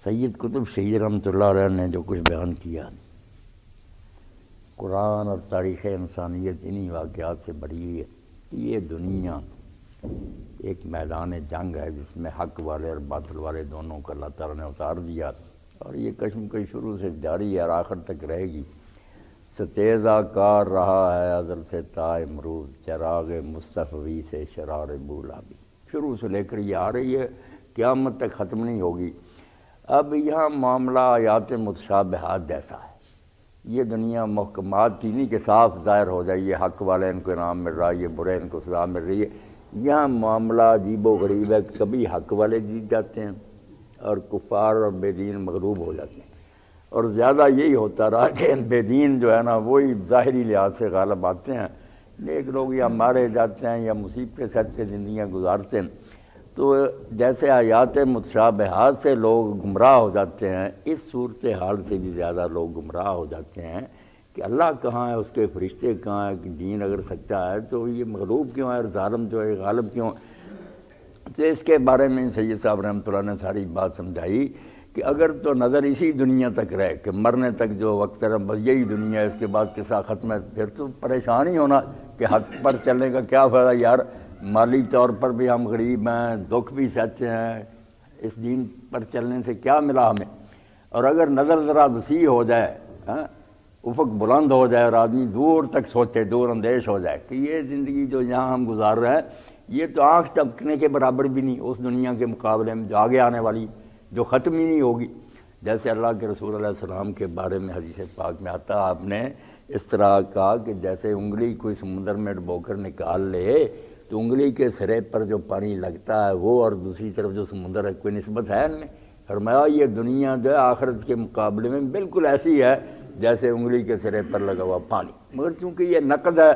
سید قطب شہید رحمۃ اللہ علیہ نے جو کچھ بیان کیا، قرآن اور تاریخ انسانیت انہی واقعات سے بڑھی ہوئی ہے کہ یہ دنیا ایک میدان جنگ ہے جس میں حق والے اور باطل والے دونوں کو اللہ تعالیٰ نے اتار دیا، اور یہ کشمکش شروع سے جاری ہے اور آخر تک رہے گی۔ ستیزہ کار رہا ہے ازل سے تا امروز، چراغ مصطفی سے شرار بولا بھی، شروع سے لے کر یہ آ رہی ہے، قیامت تک ختم نہیں ہوگی۔ اب یہاں معاملہ آیات متشابہات جیسا ہے، یہ دنیا محکمات کی نہیں کہ صاف ظاہر ہو جائے یہ حق والے ان کو انعام مل رہا ہے، یہ برے ان کو سزا مل رہی ہے۔ یہاں معاملہ عجیب و غریب ہے، کبھی حق والے جیت جاتے ہیں اور کفار اور بے دین مغلوب ہو جاتے ہیں، اور زیادہ یہی ہوتا رہا کہ بے دین جو ہے نا وہی ظاہری لحاظ سے غالب آتے ہیں، نیک لوگ یا مارے جاتے ہیں یا مصیبتیں سچ سے زندگیاں گزارتے ہیں۔ تو جیسے آیات متشابہات سے لوگ گمراہ ہو جاتے ہیں، اس صورتحال سے بھی زیادہ لوگ گمراہ ہو جاتے ہیں کہ اللہ کہاں ہے، اس کے فرشتے کہاں ہیں، کہ دین اگر سچا ہے تو یہ مغلوب کیوں ہے اور ظالم جو ہے غالب کیوں ہے۔ تو اس کے بارے میں سید صاحب رحمۃ اللہ نے ساری بات سمجھائی کہ اگر تو نظر اسی دنیا تک رہے کہ مرنے تک جو وقت ہے بس یہی دنیا ہے، اس کے بعد قصہ ختم ہے، پھر تو پریشان ہی ہونا کہ حق پر چلنے کا کیا فائدہ یار، مالی طور پر بھی ہم غریب ہیں، دکھ بھی سچے ہیں، اس دین پر چلنے سے کیا ملا ہمیں۔ اور اگر نظر ذرا وسیع ہو جائے، افق بلند ہو جائے اور آدمی دور تک سوچے، دور اندیش ہو جائے کہ یہ زندگی جو یہاں ہم گزار رہے ہیں یہ تو آنکھ جھپکنے کے برابر بھی نہیں اس دنیا کے مقابلے میں جو آگے آنے والی، جو ختم ہی نہیں ہوگی۔ جیسے اللہ کے رسول علیہ السلام کے بارے میں حدیث پاک میں آتا، آپ نے اس طرح کہا کہ جیسے انگلی کوئی سمندر میں ڈبو کر نکال لے تو انگلی کے سرے پر جو پانی لگتا ہے وہ اور دوسری طرف جو سمندر ہے کوئی نسبت ہے ان میں؟ فرمایا یہ دنیا جو ہے آخرت کے مقابلے میں بالکل ایسی ہے جیسے انگلی کے سرے پر لگا ہوا پانی، مگر چونکہ یہ نقد ہے،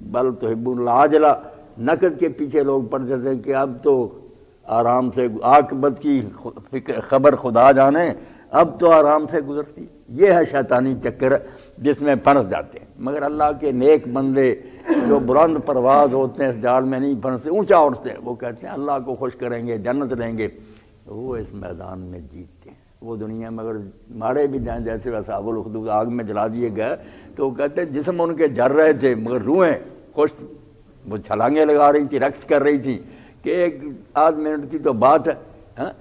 بل تحبون العاجلہ، نقد کے پیچھے لوگ پڑ جاتے ہیں کہ اب تو آرام سے عاقبت کی خبر خدا جانے، اب تو آرام سے گزرتی۔ یہ ہے شیطانی چکر جس میں پھنس جاتے ہیں، مگر اللہ کے نیک بندے جو بلند پرواز ہوتے ہیں اس جال میں نہیں پھنستے، اونچا اٹھتے ہیں، وہ کہتے ہیں اللہ کو خوش کریں گے، جنت لیں گے، وہ اس میدان میں جیتتے ہیں۔ وہ دنیا میں اگر مارے بھی جائیں جیسے اصحاب الاخدود آگ میں جلا دیے گئے تو وہ کہتے ہیں جسم ان کے جل رہے تھے مگر روحیں خوش، وہ چھلانگیں لگا رہی تھی، رقص کر رہی تھی کہ ایک آدھ منٹ کی تو بات ہے۔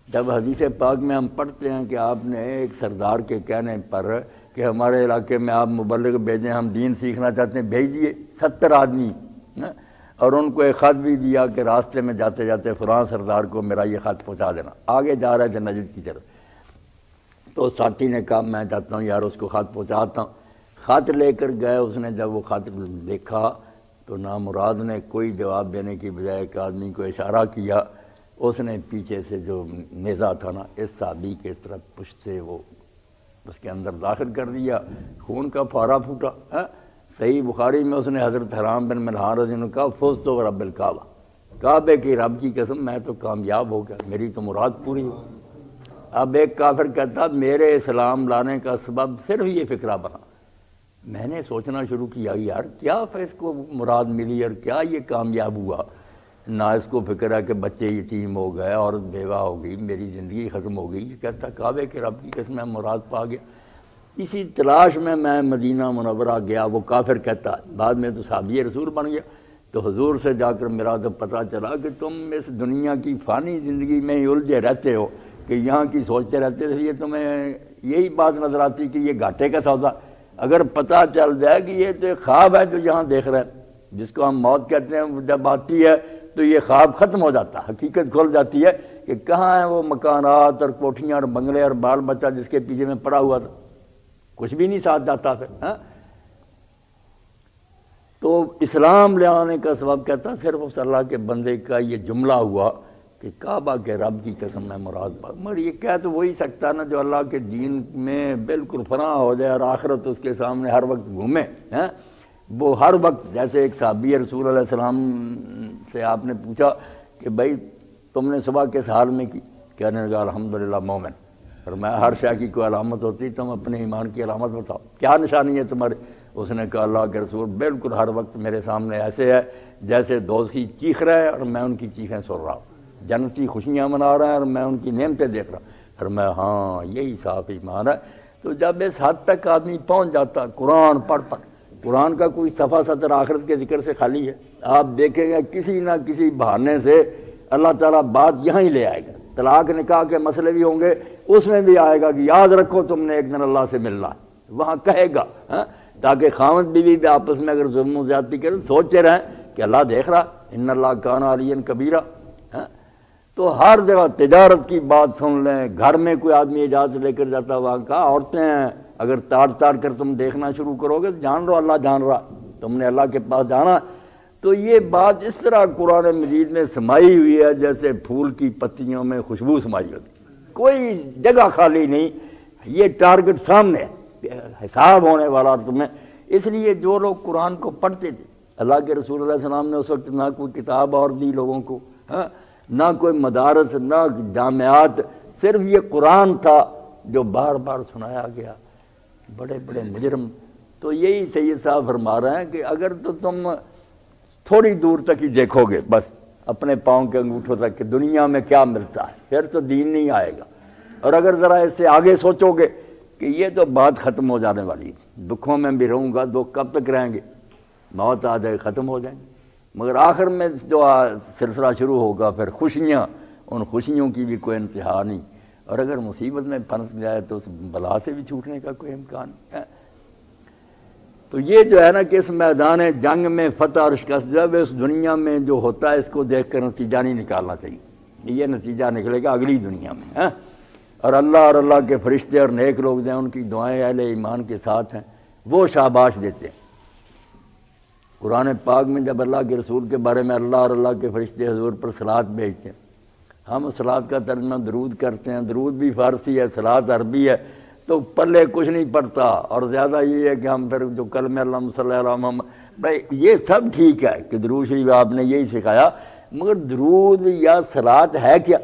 جب حدیث پاک میں ہم پڑھتے ہیں کہ آپ نے ایک سردار کے کہنے پر کہ ہمارے علاقے میں آپ مبلغ بھیجیں، ہم دین سیکھنا چاہتے ہیں، بھیج دیے 70 آدمی، اور ان کو ایک خط بھی دیا کہ راستے میں جاتے جاتے فلاں سردار کو میرا یہ خط پہنچا دینا، آگے جا رہے تھے نجد کی طرف۔ تو ساتھی نے کہا میں چاہتا ہوں یار اس کو خط پہنچاتا ہوں، خط لے کر گئے، اس نے جب وہ خط دیکھا تو نامراد نے کوئی جواب دینے کی بجائے ایک آدمی کو اشارہ کیا، اس نے پیچھے سے جو نیزہ تھا نا اس صحابی کے طرف پشت سے وہ اس کے اندر داخل کر دیا، خون کا پھوارا پھوٹا۔ صحیح بخاری میں اس نے حضرت حرام بن ملحان رضی اللہ عنہ کہا فزت برب الکعبہ، کعبے کی رب کی قسم میں تو کامیاب ہو گیا، میری تو مراد پوری ہو۔ اب ایک کافر کہتا میرے اسلام لانے کا سبب صرف یہ فکرہ بنا، میں نے سوچنا شروع کیا یار کیا اس کو مراد ملی اور کیا یہ کامیاب ہوا، نہ اس کو فکر ہے کہ بچے یتیم ہو گئے، عورت بیوہ ہو گئی، میری زندگی ختم ہو گئی، یہ کہتا کعبے کے رب کی قسم میں مراد پا گیا۔ اسی تلاش میں میں مدینہ منورہ گیا، وہ کافر کہتا بعد میں تو صحابی رسول بن گیا، تو حضور سے جا کر میرا تو پتہ چلا کہ تم اس دنیا کی فانی زندگی میں ہی الجھے رہتے ہو کہ یہاں کی سوچتے رہتے تھے، یہ تمہیں یہی بات نظر آتی کہ یہ گھاٹے کا سودا، اگر پتہ چل جائے کہ یہ تو ایک خواب ہے جو یہاں دیکھ رہے ہیں جس کو ہم موت کہتے ہیں، جب آتی ہے تو یہ خواب ختم ہو جاتا، حقیقت کھل جاتی ہے کہ کہاں ہیں وہ مکانات اور کوٹھیاں اور بنگلے اور بال بچہ جس کے پیچھے میں پڑا ہوا تھا، کچھ بھی نہیں ساتھ جاتا پھر۔ تو اسلام لے آنے کا سبب کہتا صرف اس اللہ کے بندے کا یہ جملہ ہوا کہ کعبہ کے رب کی قسم میں مراد پا، مگر یہ کہہ تو وہی سکتا نا جو اللہ کے دین میں بالکل فنا ہو جائے اور آخرت اس کے سامنے ہر وقت گھومے، وہ ہر وقت جیسے ایک صحابی رسول علیہ السلام سے آپ نے پوچھا کہ بھائی تم نے صبح کس حال میں کی، کہنے لگا الحمدللہ مومن، فرمایا ہر شے کی کوئی علامت ہوتی، تم اپنے ایمان کی علامت بتاؤ، کیا نشانی ہے تمہاری؟ اس نے کہا اللہ کے رسول بالکل ہر وقت میرے سامنے ایسے ہے جیسے دوزخی چیخ رہے ہیں اور میں ان کی چیخیں سن رہا ہوں، جنتی خوشیاں منا رہے ہیں اور میں ان کی نعمتیں دیکھ رہا ہوں. فرمایا ہاں یہی صاف ایمان ہے. تو جب اس حد تک آدمی پہنچ جاتا قرآن پڑھ قرآن کا کوئی صفحہ صدر آخرت کے ذکر سے خالی ہے. آپ دیکھیں گے کسی نہ کسی بہانے سے اللہ تعالیٰ بات یہاں ہی لے آئے گا. طلاق نکاح کے مسئلے بھی ہوں گے, اس میں بھی آئے گا کہ یاد رکھو تم نے ایک دن اللہ سے ملنا ہے, وہاں کہے گا تاکہ خاوند بیوی بھی آپس میں اگر ظلم و زیادتی کریں سوچتے رہیں کہ اللہ دیکھ رہا, ان اللہ کان علیٰ کبیرہ. تو ہر جگہ تجارت کی بات سن لیں, گھر میں کوئی آدمی اجازت لے کر جاتا وہاں کا عورتیں ہیں, اگر تاڑ کر تم دیکھنا شروع کرو گے جان لو اللہ جان رہا, تم نے اللہ کے پاس جانا. تو یہ بات اس طرح قرآن مجید میں سمائی ہوئی ہے جیسے پھول کی پتیوں میں خوشبو سمائی ہوتی, کوئی جگہ خالی نہیں. یہ ٹارگٹ سامنے ہے, حساب ہونے والا تمہیں. اس لیے جو لوگ قرآن کو پڑھتے تھے, اللہ کے رسول اللہ علیہ السلام نے اس وقت نہ کوئی کتاب اور دی لوگوں کو, نہ کوئی مدارس, نہ جامعات, صرف یہ قرآن تھا جو بار بار سنایا گیا. بڑے بڑے مجرم. تو یہی سید صاحب فرما رہے ہیں کہ اگر تو تم تھوڑی دور تک ہی دیکھو گے بس اپنے پاؤں کے انگوٹھوں تک کہ دنیا میں کیا ملتا ہے, پھر تو دین نہیں آئے گا. اور اگر ذرا اس سے آگے سوچو گے کہ یہ تو بات ختم ہو جانے والی ہے, دکھوں میں بھی رہوں گا, دکھ کب تک رہیں گے, موت آ جائے ختم ہو جائیں گے. مگر آخر میں جو سلسلہ شروع ہوگا پھر خوشیاں, ان خوشیوں کی بھی کوئی انتہا نہیں. اور اگر مصیبت میں پھنس جائے تو اس بلا سے بھی چھوٹنے کا کوئی امکان نہیں. تو یہ جو ہے نا کہ اس میدان جنگ میں فتح اور شکست جب اس دنیا میں جو ہوتا ہے اس کو دیکھ کر نتیجہ نہیں نکالنا چاہیے. یہ نتیجہ نکلے گا اگلی دنیا میں. اور اللہ کے فرشتے اور نیک لوگ جو ہیں ان کی دعائیں اہل ایمان کے ساتھ ہیں, وہ شاباش دیتے ہیں. قرآن پاک میں جب اللہ کے رسول کے بارے میں اللہ اور اللہ کے فرشتے حضور پر صلوات بھیجتے ہیں, ہم صلوات کا ترجمہ درود کرتے ہیں, درود بھی فارسی ہے, صلوات عربی ہے, تو پلے کچھ نہیں پڑتا. اور زیادہ یہ ہے کہ ہم پھر جو کلمہ اللہم صلی اللہ علیہ وسلم, بھائی یہ سب ٹھیک ہے کہ درود شریف آپ نے یہی سکھایا, مگر درود یا صلوات ہے کیا؟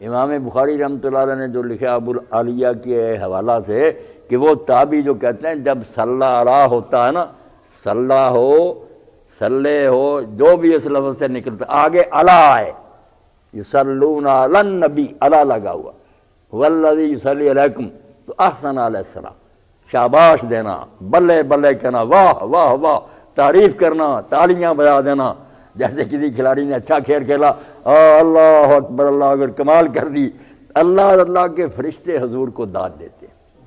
امام بخاری رحمۃ اللہ علیہ نے جو لکھا ابو العالیہ کے حوالہ سے کہ وہ تابعی جو کہتے ہیں جب صلی علیہ ہوتا ہے نا, صلی ہو صلی ہو جو بھی اس لفظ سے نکلتا آگے علی آئے, یصلون علی النبی, علی لگا ہوا, والذی یصلی علیکم, تو احسن علیہ السلام, شاباش دینا, بلے بلے کہنا, واہ واہ واہ, تعریف کرنا, تالیاں بجا دینا. جیسے کسی کھلاڑی نے اچھا کھیل کھیلا, اللہ اکبر, اللہ اگر کمال کر دی, اللہ کے فرشتے حضور کو داد دیتے,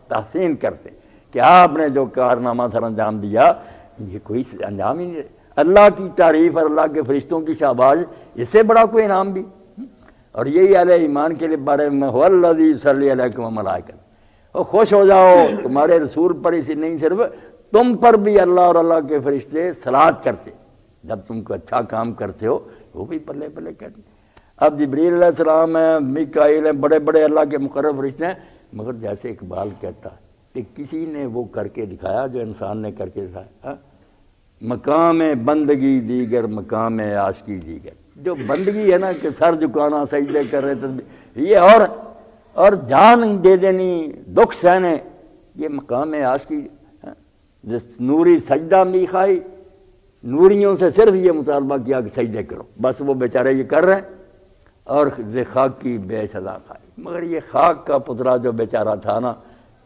تحسین کرتے کہ آپ نے جو کارنامہ سر انجام دیا یہ کوئی انجام ہی نہیں. اللہ کی تعریف اور اللہ کے فرشتوں کی شاباش, اس سے بڑا کوئی انعام بھی. اور یہی اہل ایمان کے لیے بارے میں والذی یصلی علیکم وملائکۃ, اور خوش ہو جاؤ تمہارے رسول پر, اسی نہیں صرف تم پر بھی اللہ اور اللہ کے فرشتے صلوات کرتے جب تم کو اچھا کام کرتے ہو, وہ بھی پلے پلے کہتے. اب جبریل علیہ السلام ہیں, میکائیل ہیں, بڑے بڑے اللہ کے مقرب فرشتے ہیں, مگر جیسے اقبال کہتا ہے کہ کسی نے وہ کر کے دکھایا جو انسان نے کر کے دکھایا. مقام بندگی دیگر مقام عاشقی دیگر, جو بندگی ہے نا کہ سر جھکانا, سجدے کر رہے تسبیح, یہ اور جان دے دینی, دکھ سہنے, یہ مقام عاشقی. نوری سجدہ می خائی, نوریوں سے صرف یہ مطالبہ کیا کہ سجدے کرو, بس وہ بیچارے یہ کر رہے ہیں. اور خاک کی بے سزا کھائی, مگر یہ خاک کا پترا جو بیچارہ تھا نا,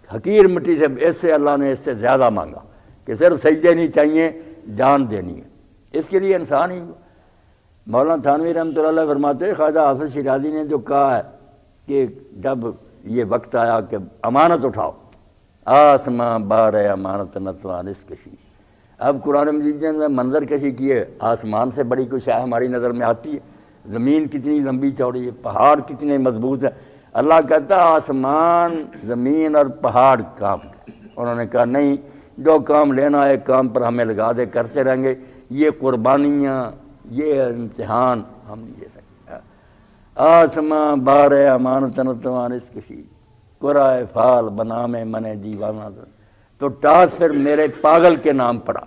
حقیر مٹی سے, اس سے اللہ نے اس سے زیادہ مانگا کہ صرف سجدے نہیں چاہیے, جان دینی ہے. اس کے لیے انسان ہی. مولانا تھانوی رحمۃ اللہ علیہ فرماتے ہیں خواجہ حافظ شیرازی نے جو کہا ہے کہ جب یہ وقت آیا کہ امانت اٹھاؤ, آسماں بار امانت نتوان اس کشی. اب قرآن مجید نے منظر کشی کی ہے, آسمان سے بڑی کوئی شے ہماری نظر میں آتی ہے, زمین کتنی لمبی چوڑی ہے, پہاڑ کتنے مضبوط ہیں. اللہ کہتا ہے آسمان زمین اور پہاڑ کام. انہوں نے کہا نہیں, جو کام لینا ہے کام پر ہمیں لگا دے, کرتے رہیں گے. یہ قربانیاں, یہ امتحان ہم نہیں دے سکتے. آسماں بار امانت نتوان اس کشی, قرائے فال بنا میں من دیوانہ. تو ٹاس پھر میرے پاگل کے نام پڑا,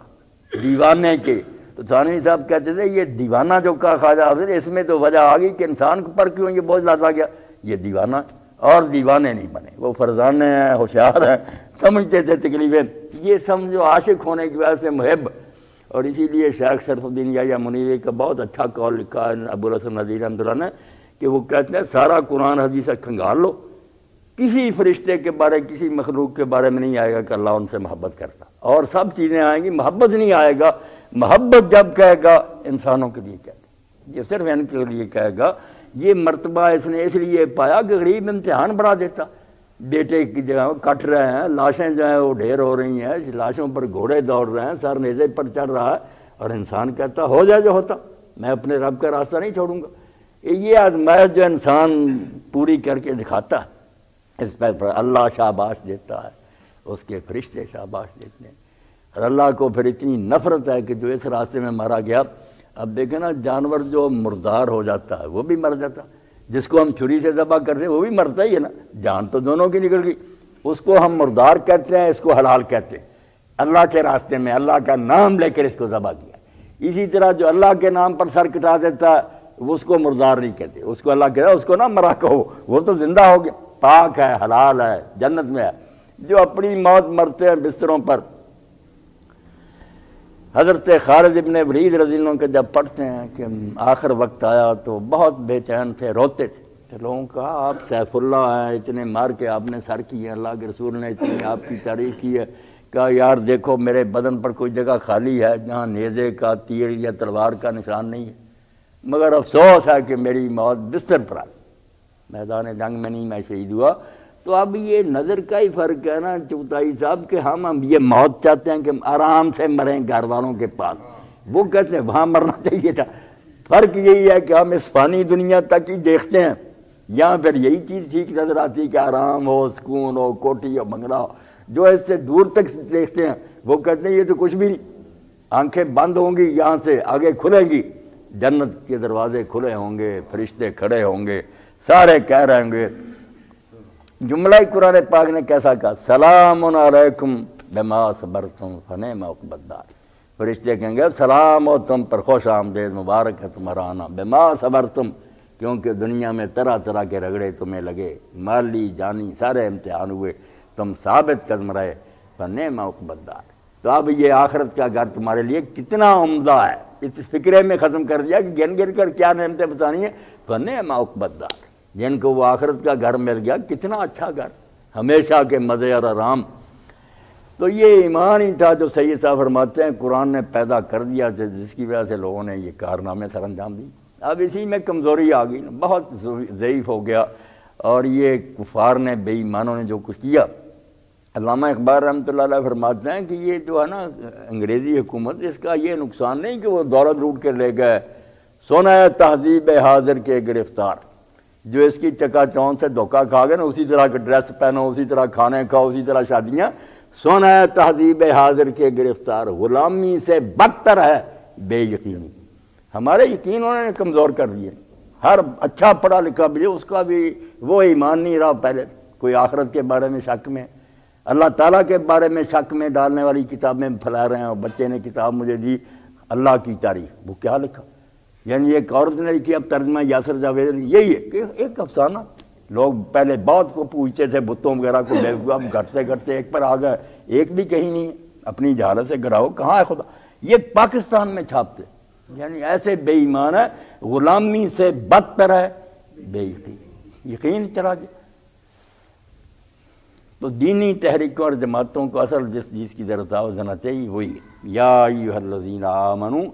دیوانے کے. تو تھانوی صاحب کہتے تھے یہ دیوانہ جو کہا خواجہ حافظ, اس میں تو وجہ آ گئی کہ انسان پر کیوں یہ بوجھ لاتا گیا. یہ دیوانہ اور دیوانے نہیں بنے, وہ فرزانے ہیں, ہوشیار ہیں, سمجھتے تھے تقریباً. یہ سمجھو عاشق ہونے کی وجہ سے محب. اور اسی لیے شیخ شرف الدین یحییٰ منیری کا بہت اچھا قول لکھا ہے ابو الحسن ندوی رحمۃ اللہ نے کہ وہ کہتے ہیں سارا قرآن حدیث کھنگال لو، کسی فرشتے کے بارے کسی مخلوق کے بارے میں نہیں آئے گا کہ اللہ ان سے محبت کرتا، اور سب چیزیں آئیں گی، محبت نہیں آئے گا۔ محبت جب کہے گا انسانوں کے لیے کہے گا، یہ صرف ان کے لیے کہے گا۔ یہ مرتبہ اس نے اس لیے پایا کہ غریب امتحان بڑھا دیتا، بیٹے کی جگہ کٹ رہے ہیں، لاشیں جو ہیں وہ ڈھیر ہو رہی ہیں، لاشوں پر گھوڑے دوڑ رہے ہیں، سر نیزے پر چڑھ رہا ہے، اور انسان کہتا ہو جائے جو ہوتا، میں اپنے رب کا راستہ نہیں چھوڑوں گا۔ یہ آزمائش جو انسان پوری کر کے دکھاتا ہے، اس پر اللہ شاباش دیتا ہے، اس کے فرشتے شاباش دیتے ہیں، اور اللہ کو پھر اتنی نفرت ہے کہ جو اس راستے میں مارا گیا۔ اب دیکھیں نا، جانور جو مردار ہو جاتا ہے وہ بھی مر جاتا، جس کو ہم چھری سے ذبح کرتے ہیں وہ بھی مرتا ہی ہے نا، جان تو دونوں کی نکل گئی، اس کو ہم مردار کہتے ہیں، اس کو حلال کہتے ہیں۔ اللہ کے راستے میں اللہ کا نام لے کر اس کو ذبح کیا۔ اسی طرح جو اللہ کے نام پر سر کٹا دیتا ہے وہ اس کو مردار نہیں کہتے، اس کو اللہ کہتا ہے اس کو نہ مرا کہو، وہ تو زندہ ہو گیا، پاک ہے، حلال ہے، جنت میں ہے۔ جو اپنی موت مرتے ہیں بستروں پر، حضرت خالد ابن ولید رضی اللہ عنہ کے جب پڑھتے ہیں کہ آخر وقت آیا تو بہت بے چین تھے، روتے تھے، تو لوگوں کا آپ سیف اللہ ہیں، اتنے مار کے آپ نے سر کی ہے، اللہ کے رسول نے اتنی آپ کی تعریف کی ہے، کہا یار دیکھو میرے بدن پر کوئی جگہ خالی ہے جہاں نیزے کا، تیر یا تلوار کا نشان نہیں ہے، مگر افسوس ہے کہ میری موت بستر پر آئی، میدان جنگ میں نہیں، میں شہید ہوا۔ تو اب یہ نظر کا ہی فرق ہے نا چغتائی صاحب، کہ ہم یہ موت چاہتے ہیں کہ آرام سے مریں گھر والوں کے پاس، وہ کہتے ہیں وہاں مرنا چاہیے تھا۔ فرق یہی ہے کہ ہم اس فانی دنیا تک ہی دیکھتے ہیں، یہاں پھر یہی چیز ٹھیک نظر آتی ہے کہ آرام ہو، سکون ہو، کوٹھی ہو، بنگلہ ہو۔ جو اس سے دور تک دیکھتے ہیں وہ کہتے ہیں یہ تو کچھ بھی نہیں، آنکھیں بند ہوں گی، یہاں سے آگے کھلیں گی، جنت کے دروازے کھلے ہوں گے، فرشتے کھڑے ہوں گے، سارے کہہ رہے ہوں گے۔ جملہ قرآن پاک نے کیسا کہا، سلام علیکم بما صبرتم فنعم عقبی الدار، فرشتے کہیں گے سلام ہو تم پر، خوش آمدید، مبارک ہے تمہارا آنا، بما صبرتم، کیونکہ دنیا میں طرح طرح کے رگڑے تمہیں لگے، مالی جانی سارے امتحان ہوئے، تم ثابت قدم رہے، فنعم عقبی الدار۔ تو اب یہ آخرت کا گھر تمہارے لیے کتنا عمدہ ہے، اس فکرے میں ختم کر دیا کہ گن گر کر کیا نعمتیں بتانی ہیں، فنعم عقبی الدار، جن کو وہ آخرت کا گھر مل گیا، کتنا اچھا گھر، ہمیشہ کے مزے اور آرام۔ تو یہ ایمان ہی تھا جو سید صاحب فرماتے ہیں قرآن نے پیدا کر دیا، جس کی وجہ سے لوگوں نے یہ کارنامے سر انجام دی۔ اب اسی میں کمزوری آ گئی، بہت ضعیف ہو گیا، اور یہ کفار نے، بے ایمانوں نے جو کچھ کیا۔ علامہ اقبال رحمۃ اللہ علیہ فرماتے ہیں کہ یہ جو ہے نا انگریزی حکومت، اس کا یہ نقصان نہیں کہ وہ دولت لوٹ کے لے گئے، سونا ہے تہذیب حاضر کے گرفتار، جو اس کی چکا چوند سے دھوکہ کھا گئے نا، اسی طرح کا ڈریس پہنو، اسی طرح کھانے کھاؤ، اسی طرح شادیاں، سونا ہے تہذیب حاضر کے گرفتار، غلامی سے بدتر ہے بے یقینی۔ ہمارے یقین انہوں نے کمزور کر دیے، ہر اچھا پڑھا لکھا بھی اس کا بھی وہ ایمان نہیں رہا، پہلے کوئی آخرت کے بارے میں شک میں، اللہ تعالیٰ کے بارے میں شک میں ڈالنے والی کتابیں پھیلا رہے ہیں۔ اور بچے نے کتاب مجھے دی اللہ کی تعریف، وہ کیا لکھا، یعنی ایک عورت نے لکھی، اب ترجمہ یاسر جاوید، یہی ہے کہ ایک افسانہ۔ لوگ پہلے بہت کو پوچھتے تھے بتوں وغیرہ کو، اب گھٹتے گھٹتے ایک پر آ گئے، ایک بھی کہیں نہیں، اپنی جہالت سے گڑاؤ، کہاں ہے خدا؟ یہ پاکستان میں چھاپتے، یعنی ایسے بے ایمان ہے، غلامی سے بدتر ہے بے یقین، یقین چلا گیا۔ تو دینی تحریکوں اور جماعتوں کو اصل جس چیز کی طرف دعوت دینا چاہیے وہی ہے، یا ایھا الذین آمنوا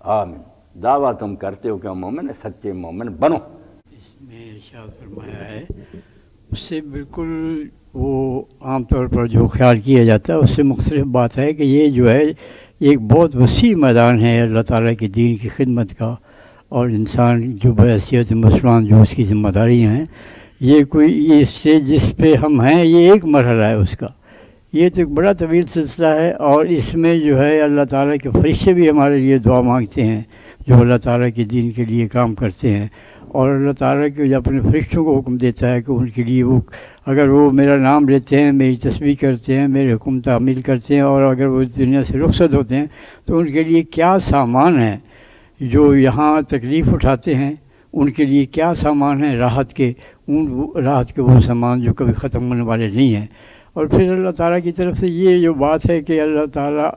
آمنوا، دعویٰ تم کرتے ہو کہ مومن، سچے مومن بنو۔ اس میں ارشاد فرمایا ہے، اس سے بالکل وہ عام طور پر جو خیال کیا جاتا ہے اس سے مختلف بات ہے کہ یہ جو ہے ایک بہت وسیع میدان ہے اللہ تعالیٰ کے دین کی خدمت کا، اور انسان جو بحیثیت مسلمان جو اس کی ذمہ داریاں ہیں، یہ کوئی اس سے جس پہ ہم ہیں یہ ایک مرحلہ ہے اس کا، یہ تو ایک بڑا طویل سلسلہ ہے، اور اس میں جو ہے اللہ تعالیٰ کے فرشتے بھی ہمارے لیے دعا مانگتے ہیں جو اللہ تعالیٰ کے دین کے لیے کام کرتے ہیں، اور اللہ تعالیٰ کے جو اپنے فرشتوں کو حکم دیتا ہے کہ ان کے لیے وہ اگر وہ میرا نام لیتے ہیں، میری تسبیح کرتے ہیں، میرے حکم تعمیل کرتے ہیں، اور اگر وہ اس دنیا سے رخصت ہوتے ہیں تو ان کے لیے کیا سامان ہے، جو یہاں تکلیف اٹھاتے ہیں ان کے لیے کیا سامان ہے راحت کے، راحت کے وہ سامان جو کبھی ختم ہونے والے نہیں ہیں۔ اور پھر اللہ تعالیٰ کی طرف سے یہ جو بات ہے کہ اللہ تعالیٰ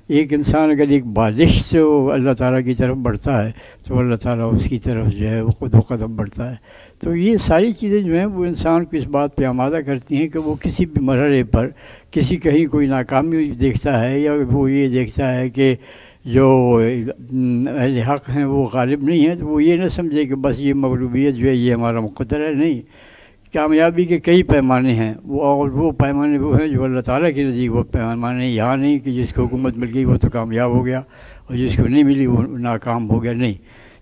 ایک انسان اگر ایک بالش سے وہ اللہ تعالیٰ کی طرف بڑھتا ہے تو اللہ تعالیٰ اس کی طرف جو ہے وہ خود و قدم بڑھتا ہے. تو یہ ساری چیزیں جو ہیں وہ انسان کو اس بات پہ آمادہ کرتی ہیں کہ وہ کسی بھی مرحلے پر کہیں کوئی ناکامی دیکھتا ہے یا وہ یہ دیکھتا ہے کہ جو اہل حق ہیں وہ غالب نہیں ہیں، تو وہ یہ نہ سمجھے کہ بس یہ مغلوبیت جو ہے یہ ہمارا مقدر ہے. نہیں، کامیابی کے کئی پیمانے ہیں، وہ پیمانے وہ ہیں جو اللہ تعالیٰ کے نزدیک وہ پیمانے ہیں. یہاں نہیں کہ جس کو حکومت مل گئی وہ تو کامیاب ہو گیا اور جس کو نہیں ملی وہ ناکام ہو گیا. نہیں،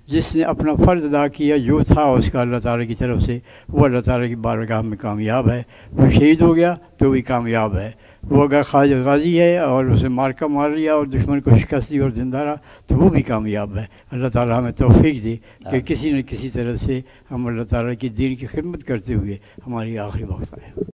جس نے اپنا فرض ادا کیا جو تھا اس کا اللہ تعالیٰ کی طرف سے، وہ اللہ تعالیٰ کی بارگاہ میں کامیاب ہے. وہ شہید ہو گیا تو بھی کامیاب ہے. وہ اگر غازی ہے اور اسے مارکا مار لیا اور دشمن کو شکست دی اور زندہ رہا تو وہ بھی کامیاب ہے. اللہ تعالیٰ ہمیں توفیق دی کہ کسی نہ کسی طرح سے ہم اللہ تعالیٰ کی دین کی خدمت کرتے ہوئے ہماری آخری وقت آئے.